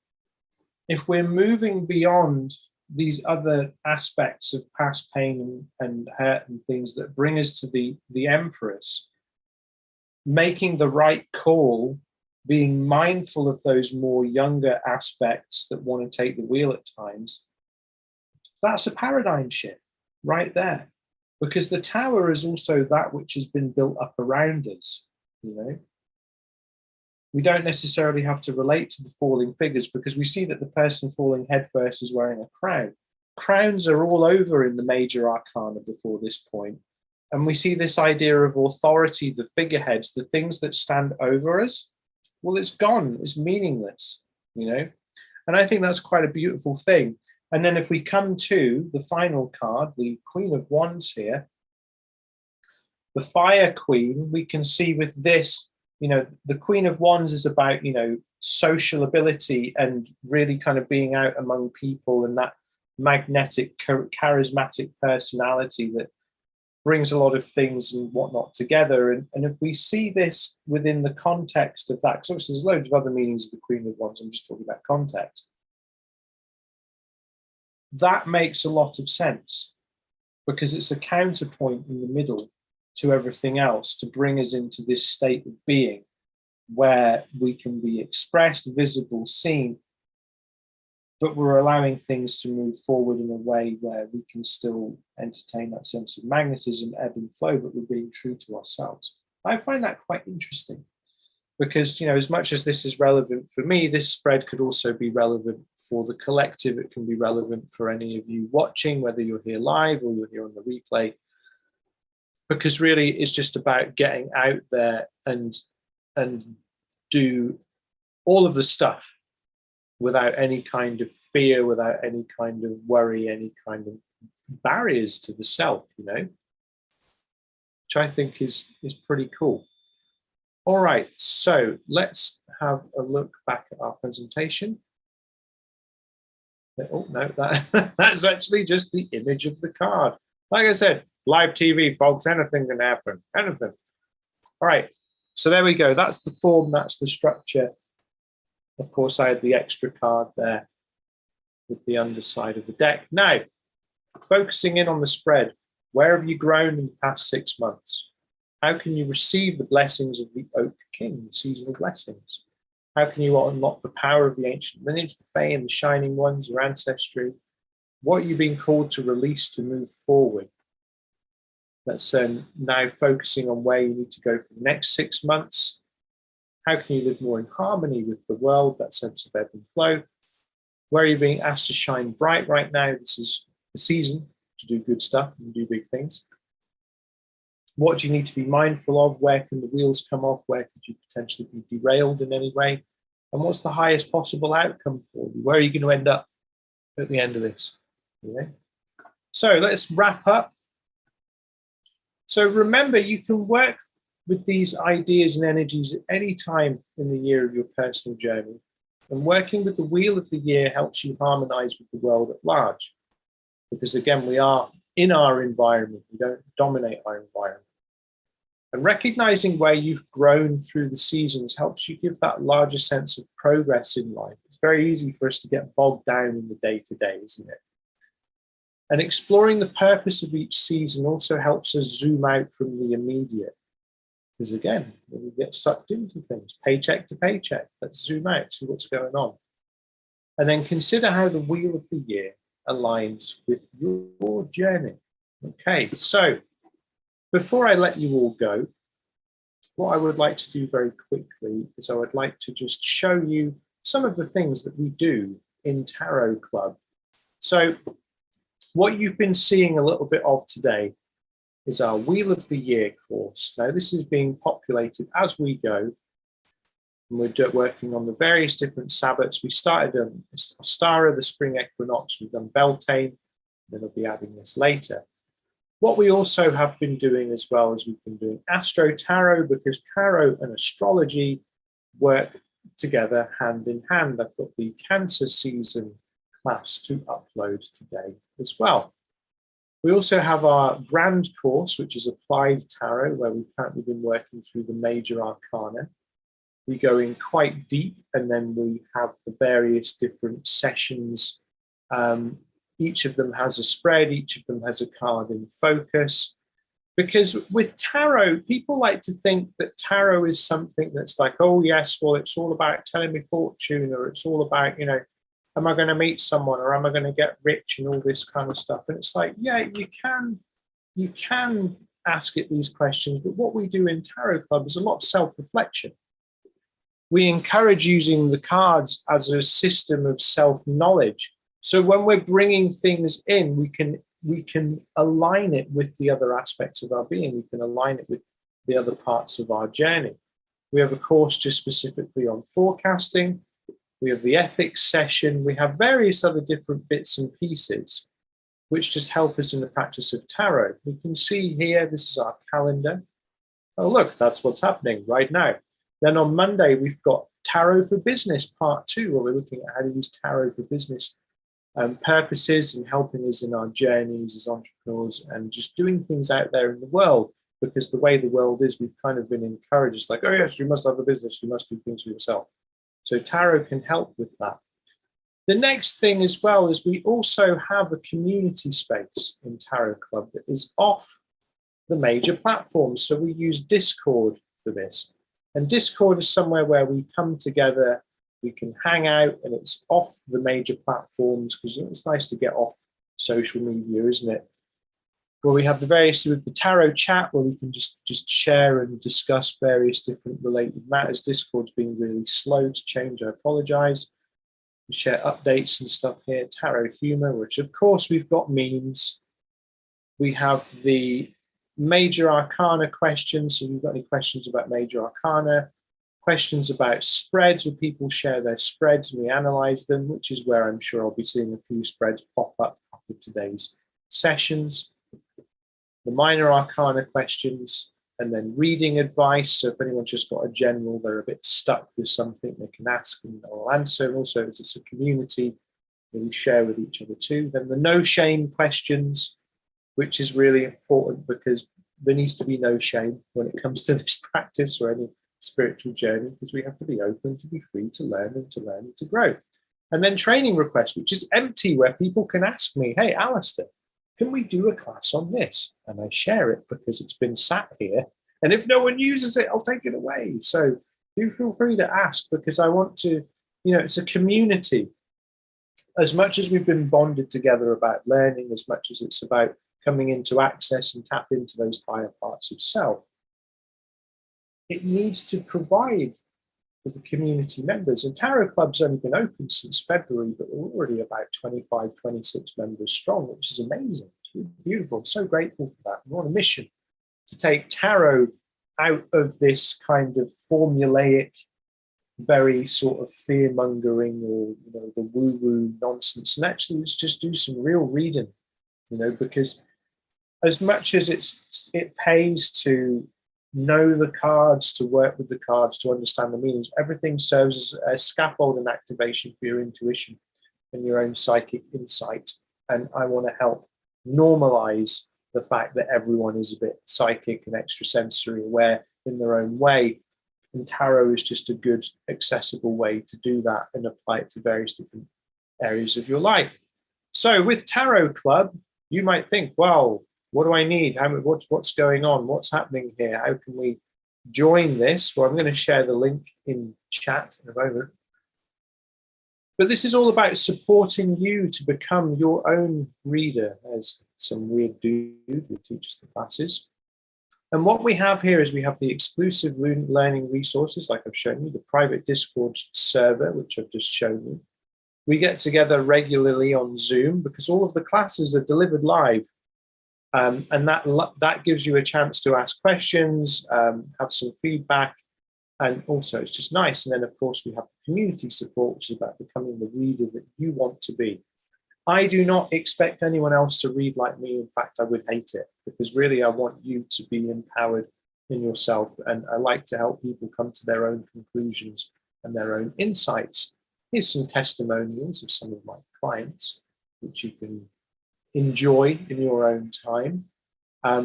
if we're moving beyond these other aspects of past pain and hurt and things that bring us to the Empress, making the right call, being mindful of those more younger aspects that want to take the wheel at times, that's a paradigm shift right there. Because the Tower is also that which has been built up around us, We don't necessarily have to relate to the falling figures, because we see that the person falling headfirst is wearing a crown. Crowns are all over in the major arcana before this point. And we see this idea of authority, the figureheads, the things that stand over us. Well, it's gone, it's meaningless, And I think that's quite a beautiful thing. And then if we come to the final card, the Queen of Wands here, the Fire Queen, we can see with this, the Queen of Wands is about, social ability and really kind of being out among people and that magnetic, charismatic personality that brings a lot of things and whatnot together. And if we see this within the context of that, because obviously there's loads of other meanings of the Queen of Wands, I'm just talking about context. That makes a lot of sense, because it's a counterpoint in the middle to everything else to bring us into this state of being where we can be expressed, visible, seen, but we're allowing things to move forward in a way where we can still entertain that sense of magnetism, ebb and flow, but we're being true to ourselves. I find that quite interesting, because, as much as this is relevant for me, this spread could also be relevant for the collective. It can be relevant for any of you watching, whether you're here live or you're here on the replay, because really it's just about getting out there and do all of the stuff without any kind of fear, without any kind of worry, any kind of barriers to the self, you know, which I think is pretty cool. All right, so let's have a look back at our presentation. Oh, no, that's actually just the image of the card. Like I said, live TV, folks, anything can happen, anything. All right, so there we go. That's the form, that's the structure. Of course, I had the extra card there with the underside of the deck. Now, focusing in on the spread, where have you grown in the past 6 months? How can you receive the blessings of the Oak King, the seasonal blessings? How can you unlock the power of the ancient lineage, the Fae and the Shining Ones, your ancestry? What are you being called to release to move forward? That's now focusing on where you need to go for the next 6 months. How can you live more in harmony with the world, that sense of ebb and flow? Where are you being asked to shine bright right now? This is the season to do good stuff and do big things. What do you need to be mindful of? Where can the wheels come off? Where could you potentially be derailed in any way? And what's the highest possible outcome for you? Where are you going to end up at the end of this? Okay. So let's wrap up. So remember, you can work with these ideas and energies at any time in the year of your personal journey. And working with the wheel of the year helps you harmonize with the world at large. Because again, we are in our environment. We don't dominate our environment. And recognizing where you've grown through the seasons helps you give that larger sense of progress in life. It's very easy for us to get bogged down in the day-to-day, isn't it? And exploring the purpose of each season also helps us zoom out from the immediate. Because again, we get sucked into things, paycheck to paycheck. Let's zoom out, see what's going on. And then consider how the wheel of the year aligns with your journey. Okay, so before I let you all go, what I would like to do very quickly is I would like to just show you some of the things that we do in Tarot Club. So what you've been seeing a little bit of today is our Wheel of the Year course. Now, this is being populated as we go. And we're working on the various different Sabbats. We started on Ostara, the spring equinox. We've done Beltane, then I'll be adding this later. What we also have been doing as well is we've been doing Astro Tarot, because tarot and astrology work together hand in hand. I've got the Cancer season class to upload today as well. We also have our grand course, which is Applied Tarot, where we've currently been working through the major arcana. We go in quite deep, and then we have the various different sessions. Each of them has a spread, each of them has a card in focus. Because with tarot, people like to think that tarot is something that's like, oh yes, well, it's all about telling me fortune, or it's all about, you know, am I going to meet someone, or am I going to get rich, and all this kind of stuff. And it's like, yeah, you can ask it these questions, but what we do in Tarot Club is a lot of self-reflection. We encourage using the cards as a system of self-knowledge. So when we're bringing things in, we can align it with the other aspects of our being. We can align it with the other parts of our journey. We have a course just specifically on forecasting. We have the ethics session. We have various other different bits and pieces, which just help us in the practice of tarot. We can see here, this is our calendar. Oh, look, that's what's happening right now. Then on Monday, we've got Tarot for Business Part 2, where we're looking at how to use tarot for business purposes and helping us in our journeys as entrepreneurs and just doing things out there in the world. Because the way the world is, we've kind of been encouraged. It's like, oh yes, you must have a business, you must do things for yourself. So tarot can help with that. The next thing as well is we also have a community space in Tarot Club that is off the major platforms. So we use Discord for this. And Discord is somewhere where we come together, we can hang out, and it's off the major platforms, because it's nice to get off social media, isn't it? Where we have the various, with the tarot chat, where we can just share and discuss various different related matters. Discord's been really slow to change, I apologize. We share updates and stuff here. Tarot humor, which of course we've got memes. We have the major arcana questions. So if you've got any questions about major arcana, questions about spreads, where people share their spreads and we analyze them, which is where I'm sure I'll be seeing a few spreads pop up after today's sessions, the minor arcana questions, and then reading advice. So if anyone's just got a general, they're a bit stuck with something, they can ask and I'll answer. And also, as it's a community that we share with each other too. Then the no shame questions, which is really important because there needs to be no shame when it comes to this practice or any spiritual journey, because we have to be open to be free to learn and to grow. And then training requests, which is empty, where people can ask me, hey, Alistair, can we do a class on this? And I share it because it's been sat here. And if no one uses it, I'll take it away. So do feel free to ask, because I want to, it's a community. As much as we've been bonded together about learning, as much as it's about coming into access and tap into those higher parts of self, it needs to provide for the community members. And Tarot Club's only been open since February, but we're already about 25, 26 members strong, which is amazing. It's really beautiful. I'm so grateful for that. We're on a mission to take tarot out of this kind of formulaic, very sort of fear-mongering or the woo-woo nonsense, and actually let's just do some real reading, because as much as it pays to know the cards, to work with the cards, to understand the meanings, everything serves as a scaffold and activation for your intuition and your own psychic insight. And I want to help normalize the fact that everyone is a bit psychic and extrasensory aware in their own way. And tarot is just a good, accessible way to do that and apply it to various different areas of your life. So with Tarot Club, you might think, well, what do I need? What's going on? What's happening here? How can we join this? Well, I'm going to share the link in chat in a moment. But this is all about supporting you to become your own reader, as some weird dude who teaches the classes. And what we have here is we have the exclusive learning resources, like I've shown you, the private Discord server, which I've just shown you. We get together regularly on Zoom because all of the classes are delivered live. And that gives you a chance to ask questions, have some feedback, and also it's just nice. And then, of course, we have community support, which is about becoming the reader that you want to be. I do not expect anyone else to read like me. In fact, I would hate it, because really I want you to be empowered in yourself. And I like to help people come to their own conclusions and their own insights. Here's some testimonials of some of my clients, which you can enjoy in your own time.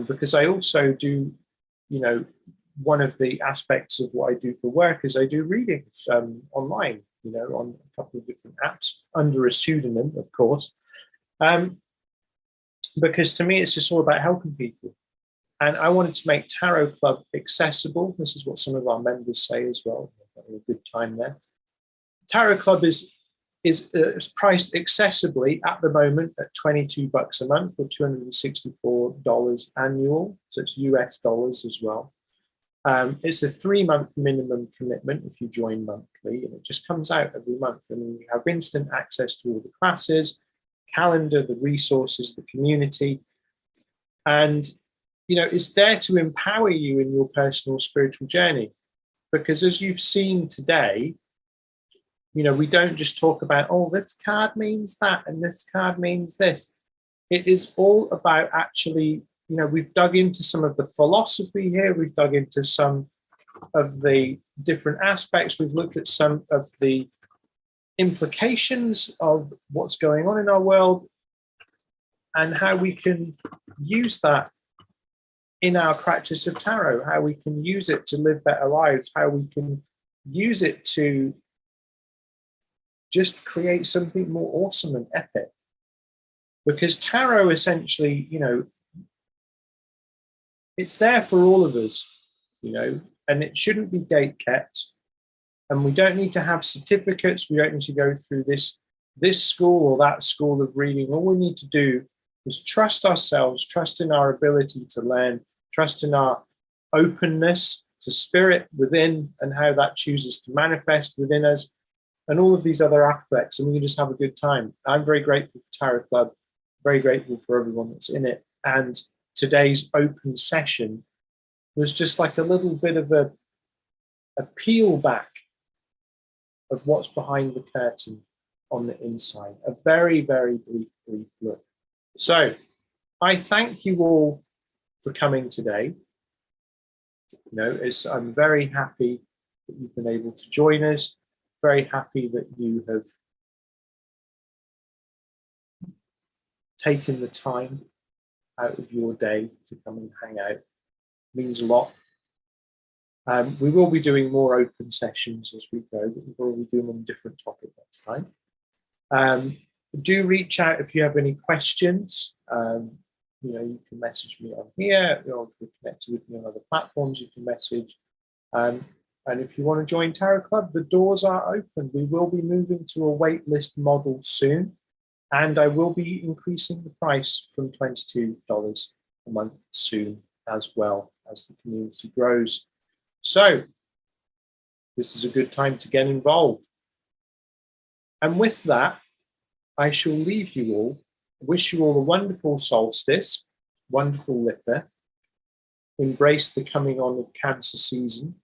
Because I also do, one of the aspects of what I do for work is I do readings online, on a couple of different apps under a pseudonym, of course. Because to me, it's just all about helping people. And I wanted to make Tarot Club accessible. This is what some of our members say as well. Having a good time there. Tarot Club is priced accessibly at the moment at $22 a month, or $264 annual. So it's US dollars as well. It's a 3-month minimum commitment if you join monthly, and it just comes out every month. And you have instant access to all the classes, calendar, the resources, the community. And, it's there to empower you in your personal spiritual journey. Because as you've seen today, we don't just talk about, oh, this card means that and this card means this. It is all about actually, we've dug into some of the philosophy here. We've dug into some of the different aspects. We've looked at some of the implications of what's going on in our world and how we can use that in our practice of tarot, how we can use it to live better lives, how we can use it to just create something more awesome and epic. Because tarot essentially, it's there for all of us, and it shouldn't be gate kept. And we don't need to have certificates. We don't need to go through this school or that school of reading. All we need to do is trust ourselves, trust in our ability to learn, trust in our openness to spirit within and how that chooses to manifest within us, and all of these other aspects, and we can just have a good time. I'm very grateful for Tarot Club, very grateful for everyone that's in it. And today's open session was just like a little bit of a peel back of what's behind the curtain on the inside. A very, very brief look. So I thank you all for coming today. I'm very happy that you've been able to join us. Very happy that you have taken the time out of your day to come and hang out. It means a lot. We will be doing more open sessions as we go, but we'll be doing them on a different topic next time. Do reach out if you have any questions. You can message me on here, or if you're connected with me on other platforms, you can message. And if you want to join Tarot Club, the doors are open. We will be moving to a waitlist model soon, and I will be increasing the price from $22 a month soon as well as the community grows. So this is a good time to get involved. And with that, I shall leave you all. Wish you all a wonderful solstice, wonderful Litha. Embrace the coming on of Cancer season.